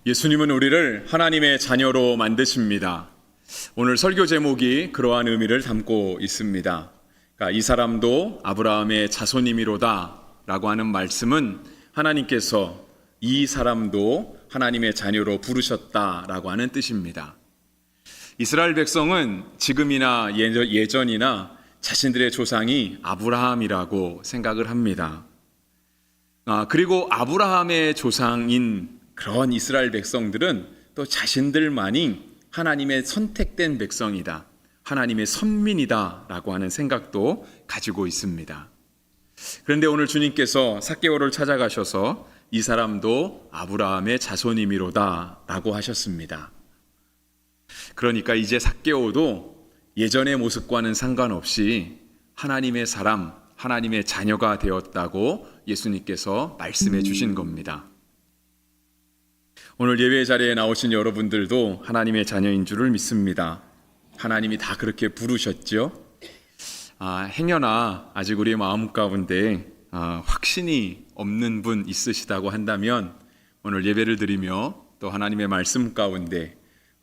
예수님은 우리를 하나님의 자녀로 만드십니다. 오늘 설교 제목이 그러한 의미를 담고 있습니다. 그러니까 이 사람도 아브라함의 자손이미로다 라고 하는 말씀은 하나님께서 이 사람도 하나님의 자녀로 부르셨다라고 하는 뜻입니다. 이스라엘 백성은 지금이나 예전이나 자신들의 조상이 아브라함이라고 생각을 합니다. 그리고 아브라함의 조상인 그런 이스라엘 백성들은 또 자신들만이 하나님의 선택된 백성이다, 하나님의 선민이다 라고 하는 생각도 가지고 있습니다. 그런데 오늘 주님께서 삭개오를 찾아가셔서 이 사람도 아브라함의 자손이미로다 라고 하셨습니다. 그러니까 이제 삭개오도 예전의 모습과는 상관없이 하나님의 사람, 하나님의 자녀가 되었다고 예수님께서 말씀해 주신 겁니다. 오늘 예배 자리에 나오신 여러분들도 하나님의 자녀인 줄을 믿습니다. 하나님이 다 그렇게 부르셨죠. 행여나 아직 우리의 마음 가운데 확신이 없는 분 있으시다고 한다면 오늘 예배를 드리며 또 하나님의 말씀 가운데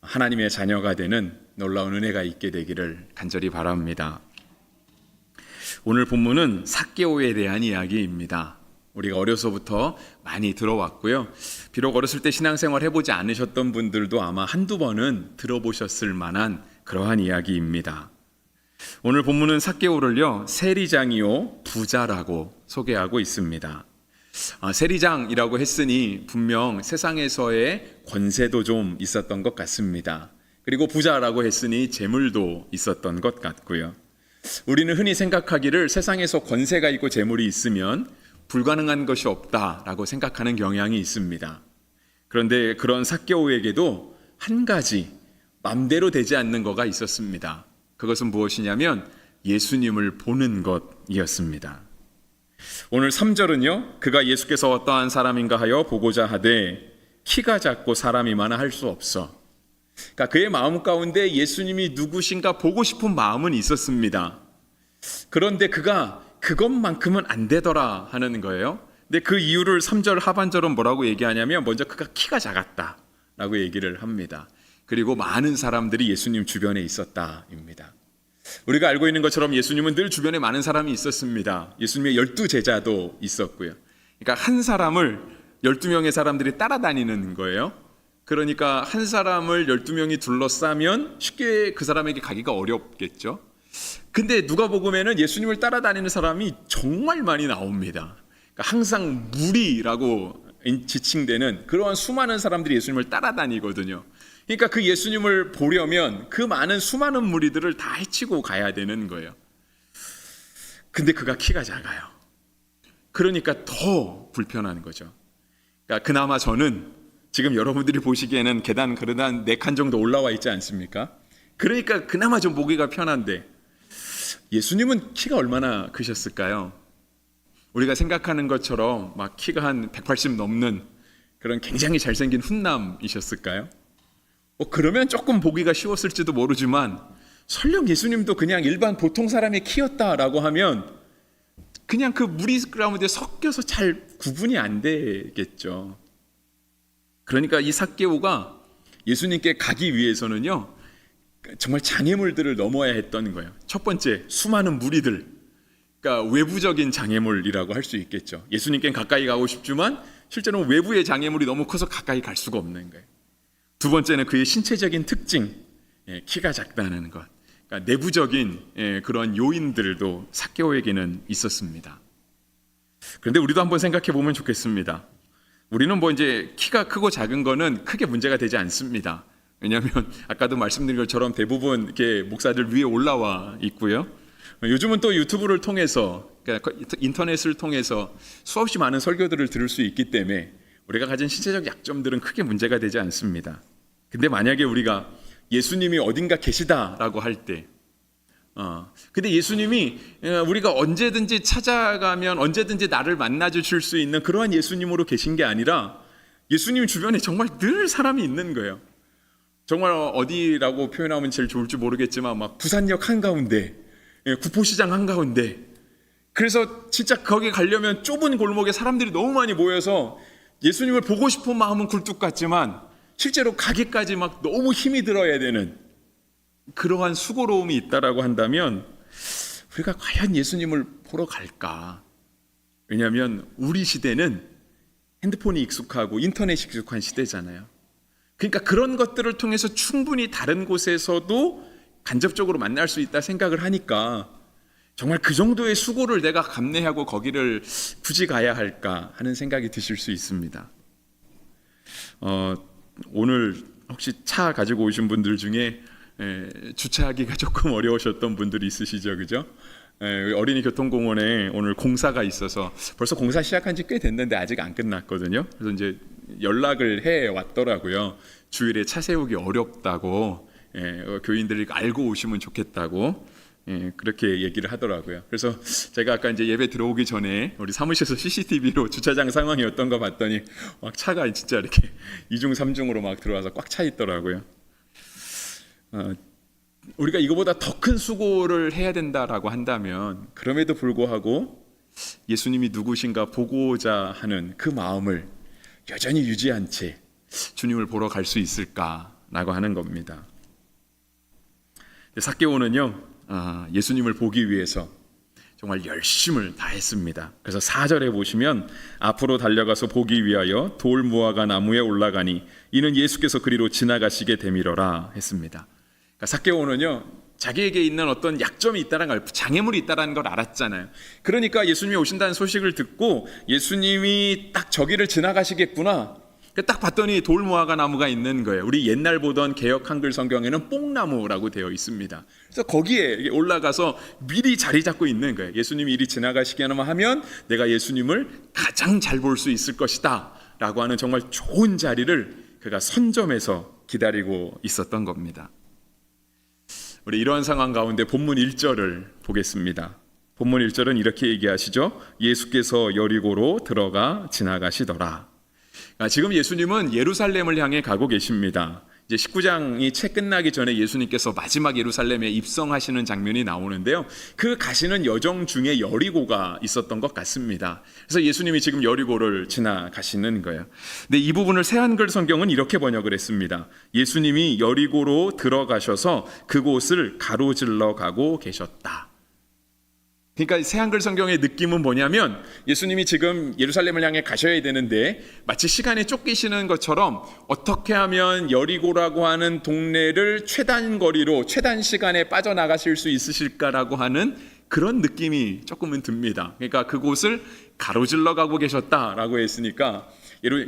하나님의 자녀가 되는 놀라운 은혜가 있게 되기를 간절히 바랍니다. 오늘 본문은 삭개오에 대한 이야기입니다. 우리가 어려서부터 많이 들어왔고요. 비록 어렸을 때 신앙생활 해보지 않으셨던 분들도 아마 한두 번은 들어보셨을 만한 그러한 이야기입니다. 오늘 본문은 삭개오를요, 세리장이요 부자라고 소개하고 있습니다. 세리장이라고 했으니 분명 세상에서의 권세도 좀 있었던 것 같습니다. 그리고 부자라고 했으니 재물도 있었던 것 같고요. 우리는 흔히 생각하기를 세상에서 권세가 있고 재물이 있으면 불가능한 것이 없다라고 생각하는 경향이 있습니다. 그런데 그런 삭개오에게도 한 가지 맘대로 되지 않는 거가 있었습니다. 그것은 무엇이냐면 예수님을 보는 것이었습니다. 오늘 3절은요, 그가 예수께서 어떠한 사람인가 하여 보고자 하되 키가 작고 사람이 많아 할 수 없어. 그러니까 그의 마음 가운데 예수님이 누구신가 보고 싶은 마음은 있었습니다. 그런데 그가 그것만큼은 안 되더라 하는 거예요. 근데 그 이유를 3절 하반절은 뭐라고 얘기하냐면 먼저 그가 키가 작았다라고 얘기를 합니다. 그리고 많은 사람들이 예수님 주변에 있었다입니다. 우리가 알고 있는 것처럼 예수님은 늘 주변에 많은 사람이 있었습니다. 예수님의 12제자도 있었고요. 그러니까 한 사람을 12명의 사람들이 따라다니는 거예요. 그러니까 한 사람을 12명이 둘러싸면 쉽게 그 사람에게 가기가 어렵겠죠. 근데 누가복음에는 예수님을 따라다니는 사람이 정말 많이 나옵니다. 그러니까 항상 무리라고 지칭되는 그러한 수많은 사람들이 예수님을 따라다니거든요. 그러니까 그 예수님을 보려면 그 많은 수많은 무리들을 다 헤치고 가야 되는 거예요. 근데 그가 키가 작아요. 그러니까 더 불편한 거죠. 그러니까 그나마 저는 지금 여러분들이 보시기에는 계단 그래도 한 4칸 정도 올라와 있지 않습니까? 그러니까 그나마 좀 보기가 편한데 예수님은 키가 얼마나 크셨을까요? 우리가 생각하는 것처럼 막 키가 한 180 넘는 그런 굉장히 잘생긴 훈남이셨을까요? 그러면 조금 보기가 쉬웠을지도 모르지만 설령 예수님도 그냥 일반 보통 사람의 키였다라고 하면 그냥 그 무리 가운데 섞여서 잘 구분이 안 되겠죠. 그러니까 이 삭개오가 예수님께 가기 위해서는요, 정말 장애물들을 넘어야 했던 거예요. 첫 번째, 수많은 무리들. 그러니까 외부적인 장애물이라고 할 수 있겠죠. 예수님께 가까이 가고 싶지만 실제로는 외부의 장애물이 너무 커서 가까이 갈 수가 없는 거예요. 두 번째는 그의 신체적인 특징, 키가 작다는 것. 그러니까 내부적인 그런 요인들도 삭개오에게는 있었습니다. 그런데 우리도 한번 생각해 보면 좋겠습니다. 우리는 이제 키가 크고 작은 거는 크게 문제가 되지 않습니다. 왜냐하면 아까도 말씀드린 것처럼 대부분 이렇게 목사들 위에 올라와 있고요. 요즘은 또 유튜브를 통해서, 그러니까 인터넷을 통해서 수없이 많은 설교들을 들을 수 있기 때문에 우리가 가진 신체적 약점들은 크게 문제가 되지 않습니다. 근데 만약에 우리가 예수님이 어딘가 계시다라고 할 때, 근데 예수님이 우리가 언제든지 찾아가면 언제든지 나를 만나 주실 수 있는 그러한 예수님으로 계신 게 아니라 예수님 주변에 정말 늘 사람이 있는 거예요. 정말 어디라고 표현하면 제일 좋을지 모르겠지만 막 부산역 한가운데, 구포시장 한가운데, 그래서 진짜 거기 가려면 좁은 골목에 사람들이 너무 많이 모여서 예수님을 보고 싶은 마음은 굴뚝 같지만 실제로 가기까지 막 너무 힘이 들어야 되는 그러한 수고로움이 있다라고 한다면 우리가 과연 예수님을 보러 갈까? 왜냐하면 우리 시대는 핸드폰이 익숙하고 인터넷이 익숙한 시대잖아요. 그러니까 그런 것들을 통해서 충분히 다른 곳에서도 간접적으로 만날 수 있다 생각을 하니까 정말 그 정도의 수고를 내가 감내하고 거기를 굳이 가야 할까 하는 생각이 드실 수 있습니다. 오늘 혹시 차 가지고 오신 분들 중에 주차하기가 조금 어려우셨던 분들이 있으시죠, 그죠? 어린이 교통공원에 오늘 공사가 있어서 벌써 공사 시작한 지 꽤 됐는데 아직 안 끝났거든요. 그래서 이제 연락을 해 왔더라고요. 주일에 차 세우기 어렵다고, 교인들이 알고 오시면 좋겠다고 그렇게 얘기를 하더라고요. 그래서 제가 아까 이제 예배 들어오기 전에 우리 사무실에서 CCTV로 주차장 상황이 어떤가 봤더니 막 차가 진짜 이렇게 2중 3중으로 막 들어와서 꽉 차 있더라고요. 우리가 이거보다 더 큰 수고를 해야 된다라고 한다면 그럼에도 불구하고 예수님이 누구신가 보고자 하는 그 마음을 여전히 유지한 채 주님을 보러 갈 수 있을까라고 하는 겁니다. 삭개오는요, 예수님을 보기 위해서 정말 열심을 다했습니다. 그래서 4절에 보시면 앞으로 달려가서 보기 위하여 돌 무화과 나무에 올라가니 이는 예수께서 그리로 지나가시게 되밀어라 했습니다. 그러니까 삭개오는요, 자기에게 있는 어떤 약점이 있다는 걸, 장애물이 있다는 걸 알았잖아요. 그러니까 예수님이 오신다는 소식을 듣고 예수님이 딱 저기를 지나가시겠구나, 딱 봤더니 돌무화과 나무가 있는 거예요. 우리 옛날 보던 개역 한글 성경에는 뽕나무라고 되어 있습니다. 그래서 거기에 올라가서 미리 자리 잡고 있는 거예요. 예수님이 이리 지나가시기만 하면 내가 예수님을 가장 잘 볼 수 있을 것이다 라고 하는 정말 좋은 자리를 그가 선점해서 기다리고 있었던 겁니다. 우리 이러한 상황 가운데 본문 1절을 보겠습니다. 본문 1절은 이렇게 얘기하시죠. 예수께서 여리고로 들어가 지나가시더라. 지금 예수님은 예루살렘을 향해 가고 계십니다. 이제 19장이 채 끝나기 전에 예수님께서 마지막 예루살렘에 입성하시는 장면이 나오는데요. 그 가시는 여정 중에 여리고가 있었던 것 같습니다. 그래서 예수님이 지금 여리고를 지나가시는 거예요. 근데 이 부분을 새한글 성경은 이렇게 번역을 했습니다. 예수님이 여리고로 들어가셔서 그곳을 가로질러 가고 계셨다. 그러니까 새한글 성경의 느낌은 뭐냐면 예수님이 지금 예루살렘을 향해 가셔야 되는데 마치 시간에 쫓기시는 것처럼 어떻게 하면 여리고라고 하는 동네를 최단 거리로 최단 시간에 빠져나가실 수 있으실까라고 하는 그런 느낌이 조금은 듭니다. 그러니까 그곳을 가로질러 가고 계셨다라고 했으니까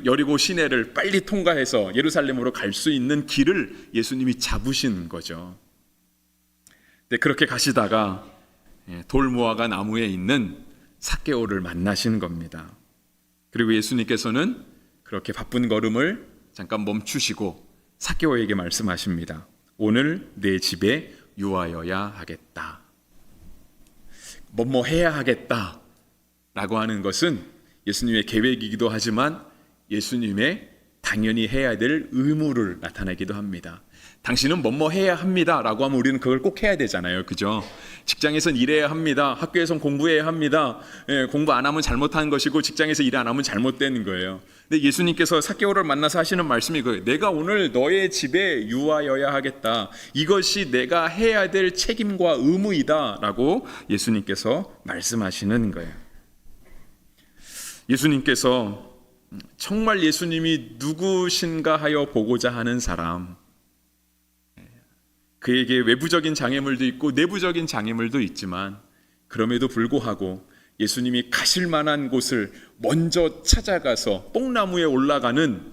여리고 시내를 빨리 통과해서 예루살렘으로 갈 수 있는 길을 예수님이 잡으신 거죠. 근데 그렇게 가시다가 돌무화과 나무에 있는 삭개오를 만나신 겁니다. 그리고 예수님께서는 그렇게 바쁜 걸음을 잠깐 멈추시고 삭개오에게 말씀하십니다. 오늘 내 집에 유하여야 하겠다. 뭐뭐 해야 하겠다 라고 하는 것은 예수님의 계획이기도 하지만 예수님의 당연히 해야 될 의무를 나타내기도 합니다. 당신은 뭐뭐 해야 합니다 라고 하면 우리는 그걸 꼭 해야 되잖아요, 그죠? 직장에선 일해야 합니다. 학교에선 공부해야 합니다. 공부 안 하면 잘못한 것이고 직장에서 일 안 하면 잘못된 거예요. 근데 예수님께서 삭개오를 만나서 하시는 말씀이 그거예요. 내가 오늘 너의 집에 유하여야 하겠다. 이것이 내가 해야 될 책임과 의무이다 라고 예수님께서 말씀하시는 거예요. 예수님께서 정말 예수님이 누구신가 하여 보고자 하는 사람, 그에게 외부적인 장애물도 있고 내부적인 장애물도 있지만 그럼에도 불구하고 예수님이 가실 만한 곳을 먼저 찾아가서 뽕나무에 올라가는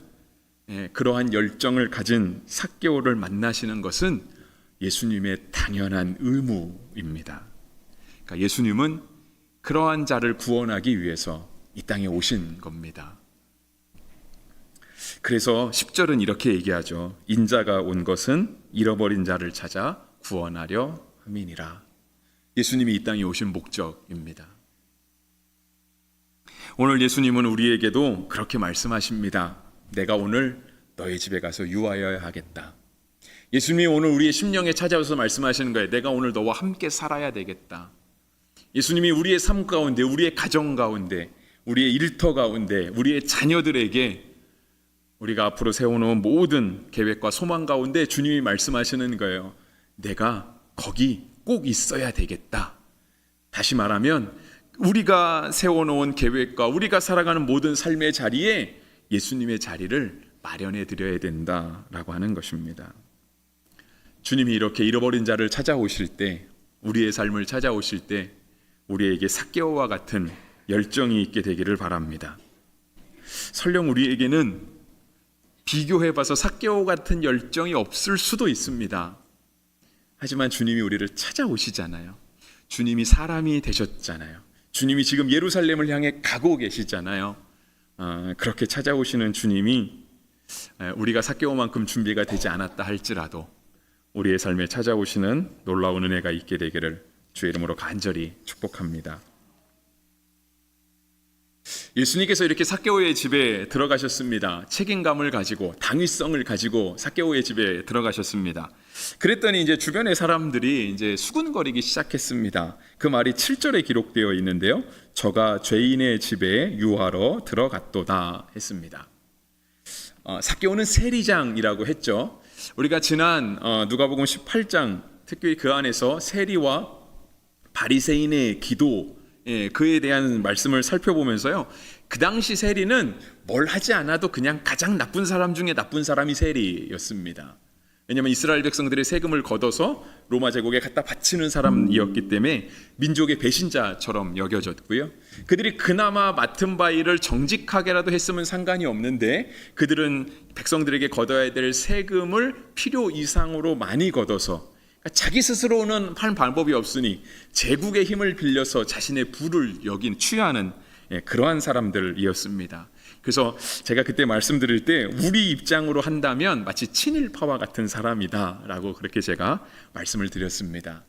그러한 열정을 가진 삭개오를 만나시는 것은 예수님의 당연한 의무입니다. 그러니까 예수님은 그러한 자를 구원하기 위해서 이 땅에 오신 겁니다. 그래서 10절은 이렇게 얘기하죠. 인자가 온 것은 잃어버린 자를 찾아 구원하려 함이니라. 예수님이 이 땅에 오신 목적입니다. 오늘 예수님은 우리에게도 그렇게 말씀하십니다. 내가 오늘 너의 집에 가서 유하여야 하겠다. 예수님이 오늘 우리의 심령에 찾아와서 말씀하시는 거예요. 내가 오늘 너와 함께 살아야 되겠다. 예수님이 우리의 삶 가운데, 우리의 가정 가운데, 우리의 일터 가운데, 우리의 자녀들에게 우리가 앞으로 세워놓은 모든 계획과 소망 가운데 주님이 말씀하시는 거예요. 내가 거기 꼭 있어야 되겠다. 다시 말하면 우리가 세워놓은 계획과 우리가 살아가는 모든 삶의 자리에 예수님의 자리를 마련해 드려야 된다라고 하는 것입니다. 주님이 이렇게 잃어버린 자를 찾아오실 때, 우리의 삶을 찾아오실 때 우리에게 삭개오와 같은 열정이 있게 되기를 바랍니다. 설령 우리에게는 비교해봐서 삭개오 같은 열정이 없을 수도 있습니다. 하지만 주님이 우리를 찾아오시잖아요. 주님이 사람이 되셨잖아요. 주님이 지금 예루살렘을 향해 가고 계시잖아요. 그렇게 찾아오시는 주님이 우리가 삭개오만큼 준비가 되지 않았다 할지라도 우리의 삶에 찾아오시는 놀라운 은혜가 있게 되기를 주의 이름으로 간절히 축복합니다. 예수님께서 이렇게 삭개오의 집에 들어가셨습니다. 책임감을 가지고, 당위성을 가지고 삭개오의 집에 들어가셨습니다. 그랬더니 이제 주변의 사람들이 이제 수군거리기 시작했습니다. 그 말이 7절에 기록되어 있는데요. 저가 죄인의 집에 유하러 들어갔도다 했습니다. 삭개오는 세리장이라고 했죠. 우리가 지난 누가복음 18장, 특별히 그 안에서 세리와 바리새인의 기도, 그에 대한 말씀을 살펴보면서요, 그 당시 세리는 뭘 하지 않아도 그냥 가장 나쁜 사람 중에 나쁜 사람이 세리였습니다. 왜냐하면 이스라엘 백성들의 세금을 걷어서 로마 제국에 갖다 바치는 사람이었기 때문에 민족의 배신자처럼 여겨졌고요. 그들이 그나마 맡은 바 일을 정직하게라도 했으면 상관이 없는데 그들은 백성들에게 걷어야 될 세금을 필요 이상으로 많이 걷어서, 자기 스스로는 할 방법이 없으니 제국의 힘을 빌려서 자신의 부를 취하는 그러한 사람들이었습니다. 그래서 제가 그때 말씀드릴 때 우리 입장으로 한다면 마치 친일파와 같은 사람이다 라고 그렇게 제가 말씀을 드렸습니다.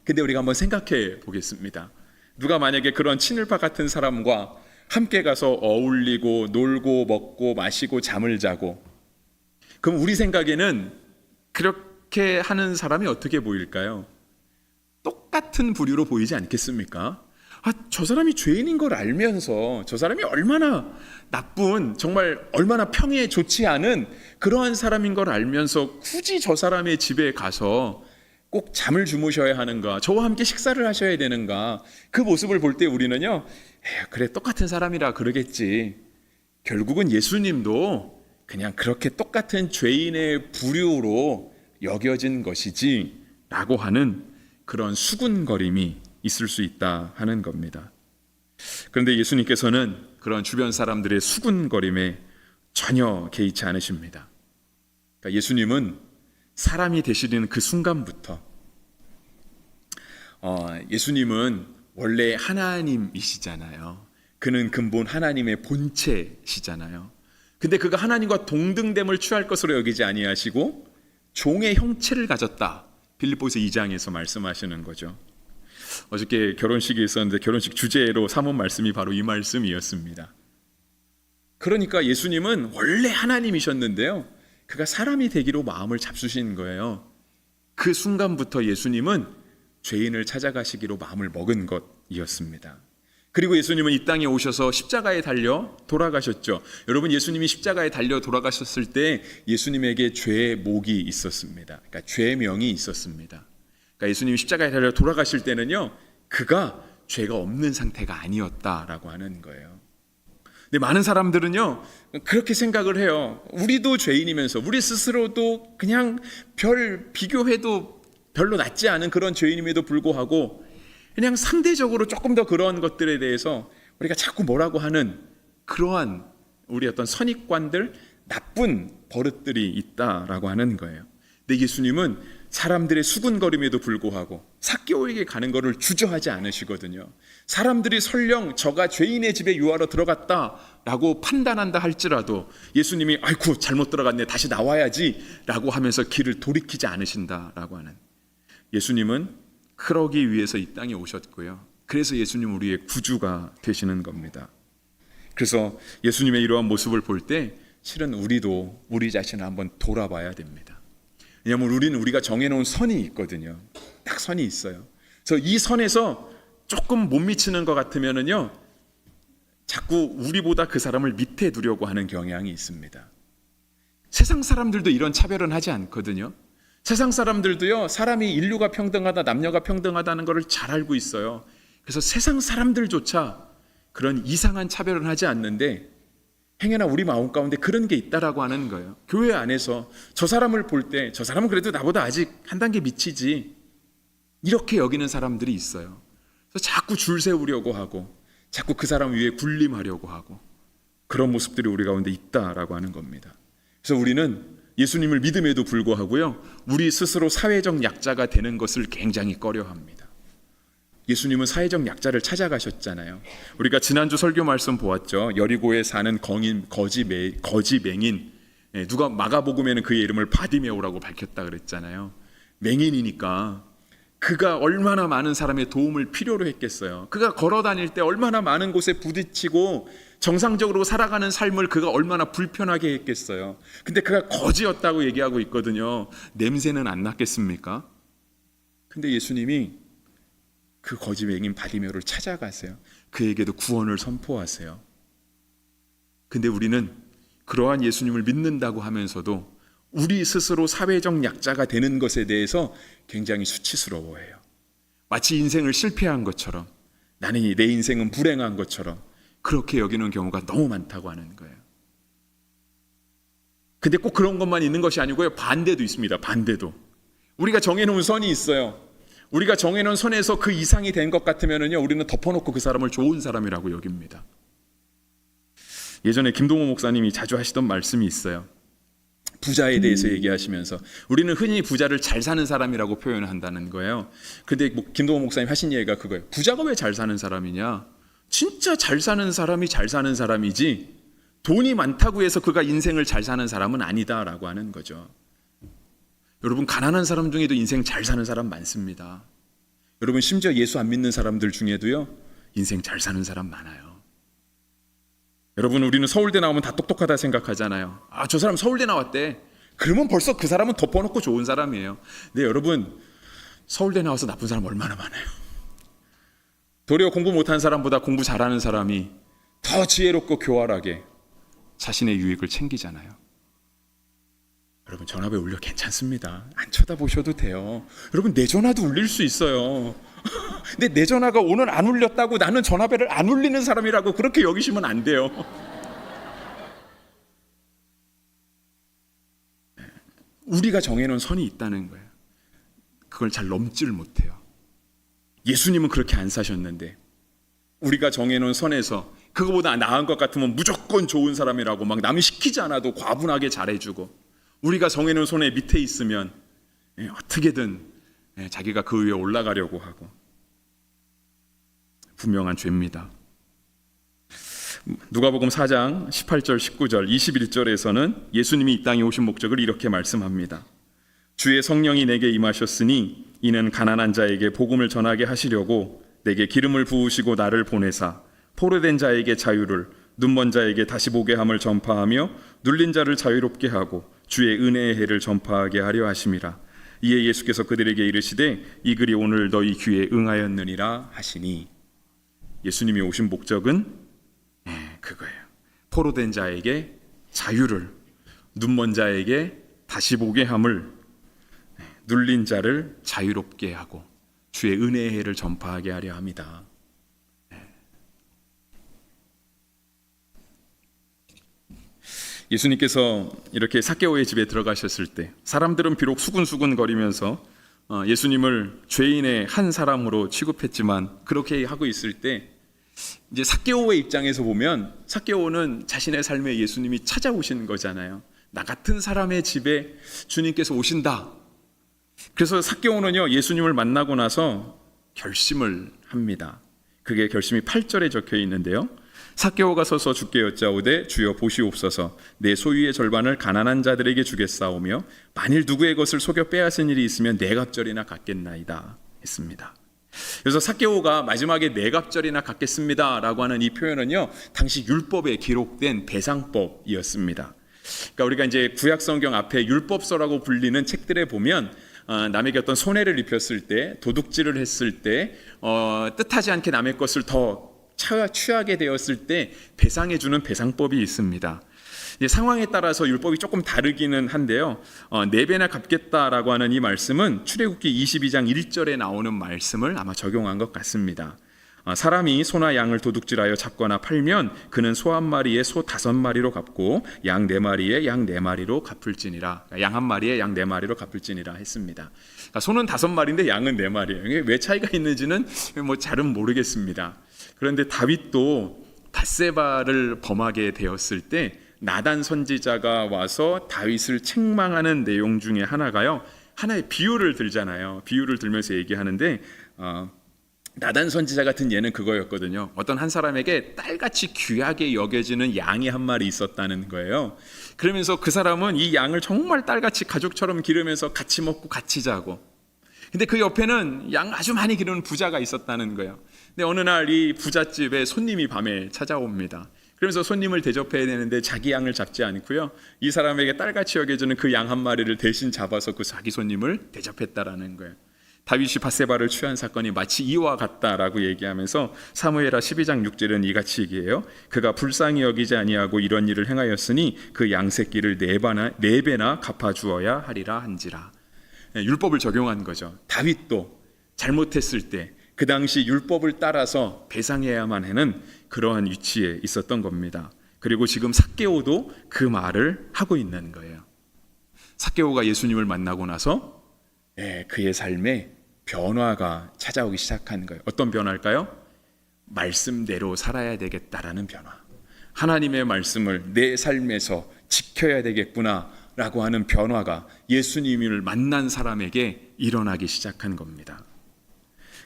근데 우리가 한번 생각해 보겠습니다. 누가 만약에 그런 친일파 같은 사람과 함께 가서 어울리고 놀고 먹고 마시고 잠을 자고, 그럼 우리 생각에는 그렇게 하는 사람이 어떻게 보일까요? 똑같은 부류로 보이지 않겠습니까? 저 사람이 죄인인 걸 알면서, 저 사람이 얼마나 나쁜, 정말 얼마나 평에 좋지 않은 그러한 사람인 걸 알면서 굳이 저 사람의 집에 가서 꼭 잠을 주무셔야 하는가, 저와 함께 식사를 하셔야 되는가, 그 모습을 볼 때 우리는요, 그래 똑같은 사람이라 그러겠지, 결국은 예수님도 그냥 그렇게 똑같은 죄인의 부류로 여겨진 것이지 라고 하는 그런 수군거림이 있을 수 있다 하는 겁니다. 그런데 예수님께서는 그런 주변 사람들의 수군거림에 전혀 개의치 않으십니다. 그러니까 예수님은 사람이 되시는 그 순간부터, 예수님은 원래 하나님이시잖아요. 그는 근본 하나님의 본체시잖아요. 근데 그가 하나님과 동등됨을 취할 것으로 여기지 아니하시고 종의 형체를 가졌다, 빌립보서 2장에서 말씀하시는 거죠. 어저께 결혼식이 있었는데 결혼식 주제로 삼은 말씀이 바로 이 말씀이었습니다. 그러니까 예수님은 원래 하나님이셨는데요, 그가 사람이 되기로 마음을 잡수신 거예요. 그 순간부터 예수님은 죄인을 찾아가시기로 마음을 먹은 것이었습니다. 그리고 예수님은 이 땅에 오셔서 십자가에 달려 돌아가셨죠. 여러분, 예수님이 십자가에 달려 돌아가셨을 때 예수님에게 죄의 목이 있었습니다. 그러니까 죄명이 있었습니다. 그러니까 예수님이 십자가에 달려 돌아가실 때는요, 그가 죄가 없는 상태가 아니었다라고 하는 거예요. 근데 많은 사람들은요, 그렇게 생각을 해요. 우리도 죄인이면서 우리 스스로도 그냥 비교해도 별로 낫지 않은 그런 죄인임에도 불구하고 그냥 상대적으로 조금 더 그런 것들에 대해서 우리가 자꾸 뭐라고 하는 그러한 우리 어떤 선입관들, 나쁜 버릇들이 있다라고 하는 거예요. 근데 예수님은 사람들의 수군거림에도 불구하고 삭개오에게 가는 것을 주저하지 않으시거든요. 사람들이 설령 저가 죄인의 집에 유하러 들어갔다라고 판단한다 할지라도 예수님이 아이고 잘못 들어갔네, 다시 나와야지 라고 하면서 길을 돌이키지 않으신다라고 하는, 예수님은 그러기 위해서 이 땅에 오셨고요. 그래서 예수님은 우리의 구주가 되시는 겁니다. 그래서 예수님의 이러한 모습을 볼 때 실은 우리도 우리 자신을 한번 돌아봐야 됩니다. 왜냐하면 우리는 우리가 정해놓은 선이 있거든요. 딱 선이 있어요. 그래서 이 선에서 조금 못 미치는 것 같으면은요, 자꾸 우리보다 그 사람을 밑에 두려고 하는 경향이 있습니다. 세상 사람들도 이런 차별은 하지 않거든요. 세상 사람들도요, 사람이 인류가 평등하다, 남녀가 평등하다는 것을 잘 알고 있어요. 그래서 세상 사람들조차 그런 이상한 차별은 하지 않는데 행여나 우리 마음 가운데 그런 게 있다라고 하는 거예요. 교회 안에서 저 사람을 볼 때 저 사람은 그래도 나보다 아직 한 단계 미치지, 이렇게 여기는 사람들이 있어요. 그래서 자꾸 줄 세우려고 하고 자꾸 그 사람 위에 군림하려고 하고 그런 모습들이 우리 가운데 있다라고 하는 겁니다. 그래서 우리는 예수님을 믿음에도 불구하고요, 우리 스스로 사회적 약자가 되는 것을 굉장히 꺼려합니다. 예수님은 사회적 약자를 찾아가셨잖아요. 우리가 지난주 설교 말씀 보았죠. 여리고에 사는 거지 맹인, 누가 마가복음에는 그의 이름을 바디메오라고 밝혔다 그랬잖아요. 맹인이니까 그가 얼마나 많은 사람의 도움을 필요로 했겠어요. 그가 걸어 다닐 때 얼마나 많은 곳에 부딪히고 정상적으로 살아가는 삶을 그가 얼마나 불편하게 했겠어요. 근데 그가 거지였다고 얘기하고 있거든요. 냄새는 안 났겠습니까? 근데 예수님이 그 거지 맹인 바디메오를 찾아가세요. 그에게도 구원을 선포하세요. 근데 우리는 그러한 예수님을 믿는다고 하면서도 우리 스스로 사회적 약자가 되는 것에 대해서 굉장히 수치스러워해요. 마치 인생을 실패한 것처럼, 나는 내 인생은 불행한 것처럼 그렇게 여기는 경우가 너무 많다고 하는 거예요. 근데 꼭 그런 것만 있는 것이 아니고요, 반대도 있습니다. 반대도. 우리가 정해놓은 선이 있어요. 우리가 정해놓은 선에서 그 이상이 된 것 같으면요, 우리는 덮어놓고 그 사람을 좋은 사람이라고 여깁니다. 예전에 김동호 목사님이 자주 하시던 말씀이 있어요. 부자에 대해서 얘기하시면서 우리는 흔히 부자를 잘 사는 사람이라고 표현을 한다는 거예요. 근데 김동호 목사님 하신 얘기가 그거예요. 부자가 왜 잘 사는 사람이냐? 진짜 잘 사는 사람이 잘 사는 사람이지 돈이 많다고 해서 그가 인생을 잘 사는 사람은 아니다라고 하는 거죠. 여러분, 가난한 사람 중에도 인생 잘 사는 사람 많습니다. 여러분, 심지어 예수 안 믿는 사람들 중에도요, 인생 잘 사는 사람 많아요. 여러분, 우리는 서울대 나오면 다 똑똑하다 생각하잖아요. 아, 저 사람 서울대 나왔대. 그러면 벌써 그 사람은 덮어놓고 좋은 사람이에요. 근데 여러분, 서울대 나와서 나쁜 사람 얼마나 많아요. 도리어 공부 못한 사람보다 공부 잘하는 사람이 더 지혜롭고 교활하게 자신의 유익을 챙기잖아요. 여러분, 전화벨 울려 괜찮습니다. 안 쳐다보셔도 돼요. 여러분, 내 전화도 울릴 수 있어요. 근데 내 전화가 오늘 안 울렸다고 나는 전화벨을 안 울리는 사람이라고 그렇게 여기시면 안 돼요. 우리가 정해놓은 선이 있다는 거예요. 그걸 잘 넘지를 못해요. 예수님은 그렇게 안 사셨는데 우리가 정해놓은 선에서 그거보다 나은 것 같으면 무조건 좋은 사람이라고 막 남이 시키지 않아도 과분하게 잘해주고, 우리가 정해놓은 손에 밑에 있으면 어떻게든 자기가 그 위에 올라가려고 하고, 분명한 죄입니다. 누가복음 4장 18절, 19절, 21절에서는 예수님이 이 땅에 오신 목적을 이렇게 말씀합니다. 주의 성령이 내게 임하셨으니 이는 가난한 자에게 복음을 전하게 하시려고 내게 기름을 부으시고 나를 보내사 포로된 자에게 자유를, 눈먼 자에게 다시 보게 함을 전파하며 눌린 자를 자유롭게 하고 주의 은혜의 해를 전파하게 하려 하심이라. 이에 예수께서 그들에게 이르시되 이 글이 오늘 너희 귀에 응하였느니라 하시니, 예수님이 오신 목적은 그거예요. 포로된 자에게 자유를, 눈먼 자에게 다시 보게 함을, 눌린 자를 자유롭게 하고 주의 은혜의 해를 전파하게 하려 합니다. 예수님께서 이렇게 삭개오의 집에 들어가셨을 때 사람들은 비록 수군수군 거리면서 예수님을 죄인의 한 사람으로 취급했지만, 그렇게 하고 있을 때 이제 삭개오의 입장에서 보면 삭개오는 자신의 삶에 예수님이 찾아오시는 거잖아요. 나 같은 사람의 집에 주님께서 오신다. 그래서 삭개오는요, 예수님을 만나고 나서 결심을 합니다. 그게 결심이 8절에 적혀 있는데요. 삭개오가 서서 주께 여짜오되 주여 보시옵소서, 내 소유의 절반을 가난한 자들에게 주겠사오며 만일 누구의 것을 속여 빼앗은 일이 있으면 네 갑절이나 갚겠나이다 했습니다. 그래서 삭개오가 마지막에 네 갑절이나 갚겠습니다 라고 하는 이 표현은요, 당시 율법에 기록된 배상법이었습니다. 그러니까 우리가 이제 구약 성경 앞에 율법서라고 불리는 책들에 보면 남에게 어떤 손해를 입혔을 때, 도둑질을 했을 때, 뜻하지 않게 남의 것을 더 취하게 되었을 때 배상해주는 배상법이 있습니다. 상황에 따라서 율법이 조금 다르기는 한데요. 4배나 갚겠다라고 하는 이 말씀은 출애굽기 22장 1절에 나오는 말씀을 아마 적용한 것 같습니다. 사람이 소나 양을 도둑질하여 잡거나 팔면 그는 소 한 마리에 소 5마리로 갚고 양 4마리에 양 4마리로 갚을지니라. 양 한 마리에 양 4마리로 갚을지니라 했습니다. 소는 5마리인데 양은 4마리예요. 왜 차이가 있는지는 잘은 모르겠습니다. 그런데 다윗도 밧세바를 범하게 되었을 때 나단 선지자가 와서 다윗을 책망하는 내용 중에 하나가요, 하나의 비유를 들잖아요. 비유를 들면서 얘기하는데 나단 선지자 같은 예는 그거였거든요. 어떤 한 사람에게 딸같이 귀하게 여겨지는 양이 한 마리 있었다는 거예요. 그러면서 그 사람은 이 양을 정말 딸같이 가족처럼 기르면서 같이 먹고 같이 자고, 근데 그 옆에는 양 아주 많이 기르는 부자가 있었다는 거예요. 근데 어느 날 이 부잣집에 손님이 밤에 찾아옵니다. 그러면서 손님을 대접해야 되는데 자기 양을 잡지 않고요, 이 사람에게 딸같이 여겨지는 그 양 한 마리를 대신 잡아서 그 자기 손님을 대접했다라는 거예요. 다윗이 밧세바를 취한 사건이 마치 이와 같다라고 얘기하면서 사무엘하 12장 6절은 이같이 얘기해요. 그가 불쌍히 여기지 아니하고 이런 일을 행하였으니 그 양 새끼를 4배나 갚아주어야 하리라 한지라. 율법을 적용한 거죠. 다윗도 잘못했을 때 그 당시 율법을 따라서 배상해야만 하는 그러한 위치에 있었던 겁니다. 그리고 지금 삭개오도 그 말을 하고 있는 거예요. 삭개오가 예수님을 만나고 나서 그의 삶에 변화가 찾아오기 시작한 거예요. 어떤 변화일까요? 말씀대로 살아야 되겠다라는 변화. 하나님의 말씀을 내 삶에서 지켜야 되겠구나 라고 하는 변화가 예수님을 만난 사람에게 일어나기 시작한 겁니다.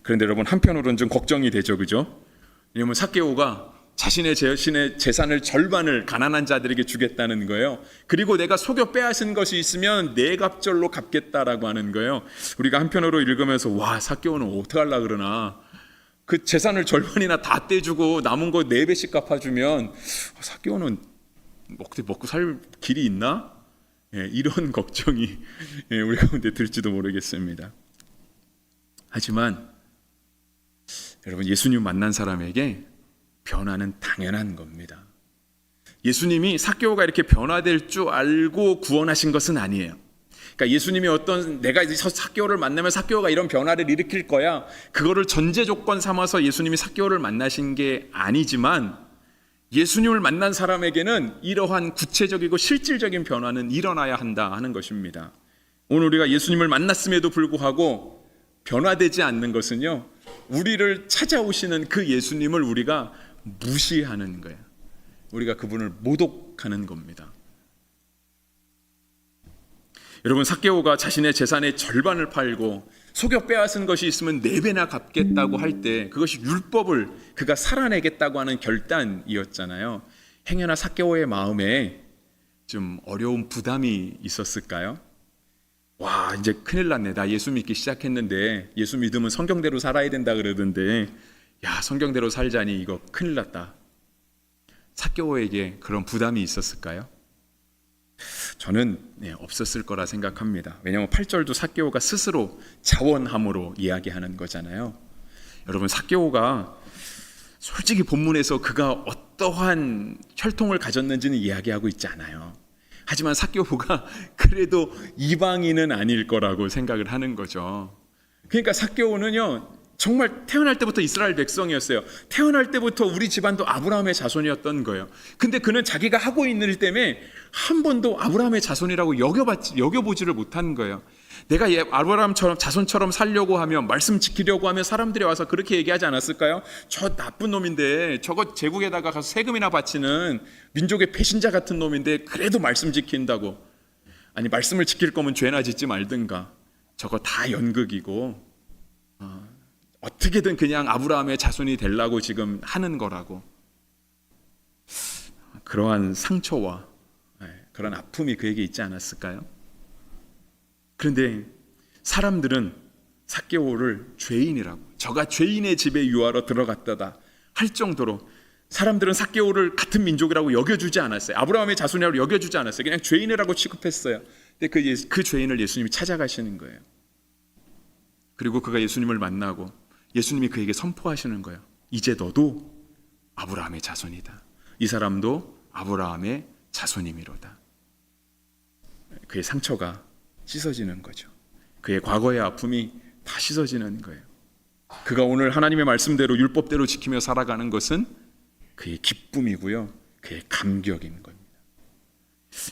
그런데 여러분, 한편으로는 좀 걱정이 되죠, 그죠? 왜냐하면 삭개오가 자신의 재산을 절반을 가난한 자들에게 주겠다는 거예요. 그리고 내가 속여 빼앗은 것이 있으면 네 갑절로 갚겠다라고 하는 거예요. 우리가 한편으로 읽으면서 와, 삭개오는 어떻게 하려고 그러나, 그 재산을 절반이나 다 떼주고 남은 거 4배씩 갚아주면 삭개오는 먹고 살 길이 있나? 이런 걱정이 우리 가운데 들지도 모르겠습니다. 하지만 여러분, 예수님 만난 사람에게 변화는 당연한 겁니다. 예수님이 삭개오가 이렇게 변화될 줄 알고 구원하신 것은 아니에요. 그러니까 예수님이 내가 이제 삭개오를 만나면 삭개오가 이런 변화를 일으킬 거야, 그거를 전제 조건 삼아서 예수님이 삭개오를 만나신 게 아니지만, 예수님을 만난 사람에게는 이러한 구체적이고 실질적인 변화는 일어나야 한다 하는 것입니다. 오늘 우리가 예수님을 만났음에도 불구하고 변화되지 않는 것은요, 우리를 찾아오시는 그 예수님을 우리가 무시하는 거예요. 우리가 그분을 모독하는 겁니다. 여러분, 삭개오가 자신의 재산의 절반을 팔고 속여 빼앗은 것이 있으면 4배나 갚겠다고 할 때 그것이 율법을 그가 살아내겠다고 하는 결단이었잖아요. 행여나 삭개오의 마음에 좀 어려운 부담이 있었을까요? 와, 이제 큰일 났네. 나 예수 믿기 시작했는데 예수 믿으면 성경대로 살아야 된다 그러던데, 야, 성경대로 살자니 이거 큰일 났다. 삭개오에게 그런 부담이 있었을까요? 저는 없었을 거라 생각합니다. 왜냐하면 8절도 삭개오가 스스로 자원함으로 이야기하는 거잖아요. 여러분, 삭개오가 솔직히 본문에서 그가 어떠한 혈통을 가졌는지는 이야기하고 있지 않아요. 하지만 삭개오가 그래도 이방인은 아닐 거라고 생각을 하는 거죠. 그러니까 삭개오는요, 정말 태어날 때부터 이스라엘 백성이었어요. 태어날 때부터 우리 집안도 아브라함의 자손이었던 거예요. 근데 그는 자기가 하고 있는 일 때문에 한 번도 아브라함의 자손이라고 여겨보지를 못한 거예요. 내가 아브라함처럼 자손처럼 살려고 하면, 말씀 지키려고 하면 사람들이 와서 그렇게 얘기하지 않았을까요? 저 나쁜 놈인데, 저거 제국에다가 가서 세금이나 바치는 민족의 배신자 같은 놈인데 그래도 말씀 지킨다고. 아니, 말씀을 지킬 거면 죄나 짓지 말든가. 저거 다 연극이고 어떻게든 그냥 아브라함의 자손이 되려고 지금 하는 거라고. 그러한 상처와 그런 아픔이 그에게 있지 않았을까요? 그런데 사람들은 삭개오를 죄인이라고, 저가 죄인의 집에 유하러 들어갔다다 할 정도로 사람들은 삭개오를 같은 민족이라고 여겨주지 않았어요. 아브라함의 자손이라고 여겨주지 않았어요. 그냥 죄인이라고 취급했어요. 근데 그 죄인을 예수님이 찾아가시는 거예요. 그리고 그가 예수님을 만나고 예수님이 그에게 선포하시는 거예요. 이제 너도 아브라함의 자손이다. 이 사람도 아브라함의 자손이미로다. 그의 상처가 씻어지는 거죠. 그의 과거의 아픔이 다 씻어지는 거예요. 그가 오늘 하나님의 말씀대로 율법대로 지키며 살아가는 것은 그의 기쁨이고요, 그의 감격인 겁니다.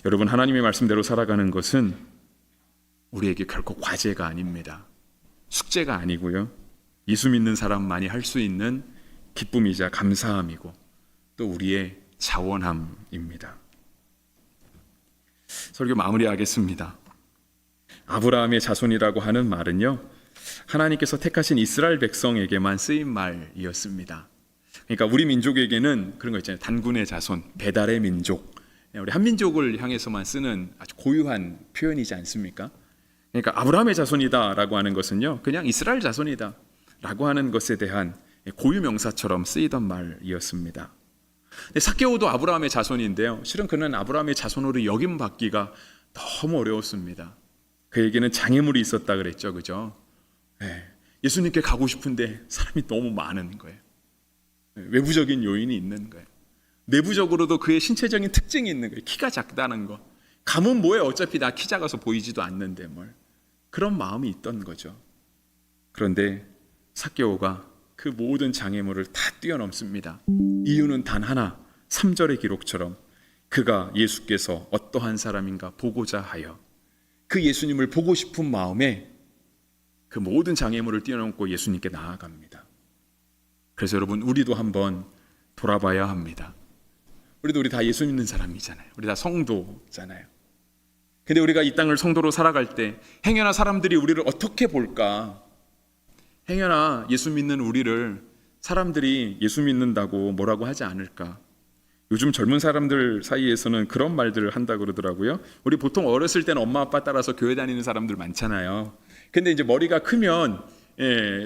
여러분, 하나님의 말씀대로 살아가는 것은 우리에게 결코 과제가 아닙니다. 숙제가 아니고요, 예수 믿는 사람만이 할 수 있는 기쁨이자 감사함이고 또 우리의 자원함입니다. 설교 마무리하겠습니다. 아브라함의 자손이라고 하는 말은요, 하나님께서 택하신 이스라엘 백성에게만 쓰인 말이었습니다. 그러니까 우리 민족에게는 그런 거 있잖아요. 단군의 자손, 배달의 민족. 우리 한민족을 향해서만 쓰는 아주 고유한 표현이지 않습니까? 그러니까 아브라함의 자손이다라고 하는 것은요, 그냥 이스라엘 자손이다라고 하는 것에 대한 고유 명사처럼 쓰이던 말이었습니다. 삭개오도 아브라함의 자손인데요, 실은 그는 아브라함의 자손으로 여김받기가 너무 어려웠습니다. 그에게는 장애물이 있었다 그랬죠, 그죠? 예수님께 가고 싶은데 사람이 너무 많은 거예요. 외부적인 요인이 있는 거예요. 내부적으로도 그의 신체적인 특징이 있는 거예요. 키가 작다는 거. 가면 뭐해, 어차피 나 키 작아서 보이지도 않는데 뭘. 그런 마음이 있던 거죠. 그런데 삭개오가 그 모든 장애물을 다 뛰어넘습니다. 이유는 단 하나, 3절의 기록처럼 그가 예수께서 어떠한 사람인가 보고자 하여, 그 예수님을 보고 싶은 마음에 그 모든 장애물을 뛰어넘고 예수님께 나아갑니다. 그래서 여러분, 우리도 한번 돌아봐야 합니다. 우리 다 예수 믿는 사람이잖아요. 우리 다 성도잖아요. 근데 우리가 이 땅을 성도로 살아갈 때 행여나 사람들이 우리를 어떻게 볼까? 행여나 예수 믿는 우리를 사람들이 예수 믿는다고 뭐라고 하지 않을까? 요즘 젊은 사람들 사이에서는 그런 말들을 한다 그러더라고요. 우리 보통 어렸을 때는 엄마 아빠 따라서 교회 다니는 사람들 많잖아요. 근데 이제 머리가 크면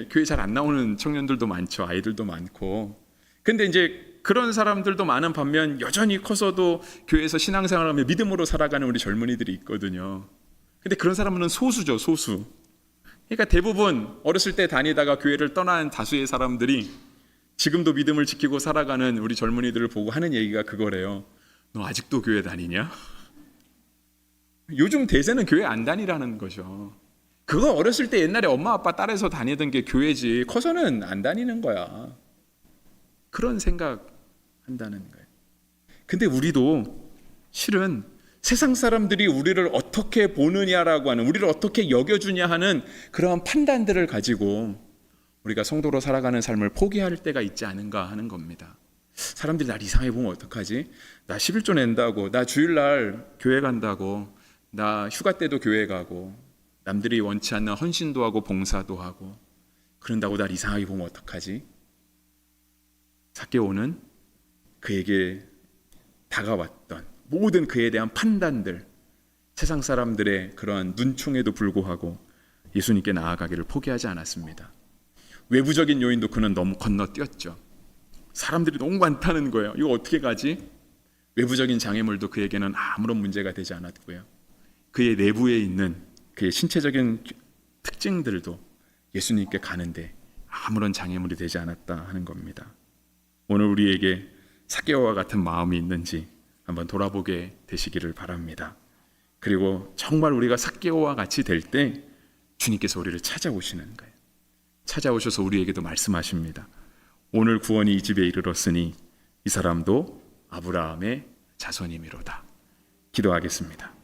교회 잘 안 나오는 청년들도 많죠. 아이들도 많고. 근데 이제 그런 사람들도 많은 반면 여전히 커서도 교회에서 신앙생활하며 믿음으로 살아가는 우리 젊은이들이 있거든요. 근데 그런 사람은 소수죠, 소수. 그러니까 대부분 어렸을 때 다니다가 교회를 떠난 다수의 사람들이 지금도 믿음을 지키고 살아가는 우리 젊은이들을 보고 하는 얘기가 그거래요. 너 아직도 교회 다니냐? 요즘 대세는 교회 안 다니라는 거죠. 그거 어렸을 때 옛날에 엄마 아빠 따라서 다니던 게 교회지, 커서는 안 다니는 거야. 그런 생각한다는 거예요. 근데 우리도 실은 세상 사람들이 우리를 어떻게 보느냐라고 하는, 우리를 어떻게 여겨주냐 하는 그러한 판단들을 가지고 우리가 성도로 살아가는 삶을 포기할 때가 있지 않은가 하는 겁니다. 사람들이 날 이상하게 보면 어떡하지? 나 11조 낸다고, 나 주일날 교회 간다고, 나 휴가 때도 교회 가고, 남들이 원치 않는 헌신도 하고 봉사도 하고, 그런다고 날 이상하게 보면 어떡하지? 삭개오는 그에게 다가왔던 모든 그에 대한 판단들, 세상 사람들의 그러한 눈총에도 불구하고 예수님께 나아가기를 포기하지 않았습니다. 외부적인 요인도 그는 너무 건너뛰었죠. 사람들이 너무 많다는 거예요. 이거 어떻게 가지? 외부적인 장애물도 그에게는 아무런 문제가 되지 않았고요. 그의 내부에 있는 그의 신체적인 특징들도 예수님께 가는데 아무런 장애물이 되지 않았다 하는 겁니다. 오늘 우리에게 삭개오와 같은 마음이 있는지 한번 돌아보게 되시기를 바랍니다. 그리고 정말 우리가 삭개오와 같이 될 때 주님께서 우리를 찾아오시는 거예요. 찾아오셔서 우리에게도 말씀하십니다. 오늘 구원이 이 집에 이르렀으니 이 사람도 아브라함의 자손이미로다. 기도하겠습니다.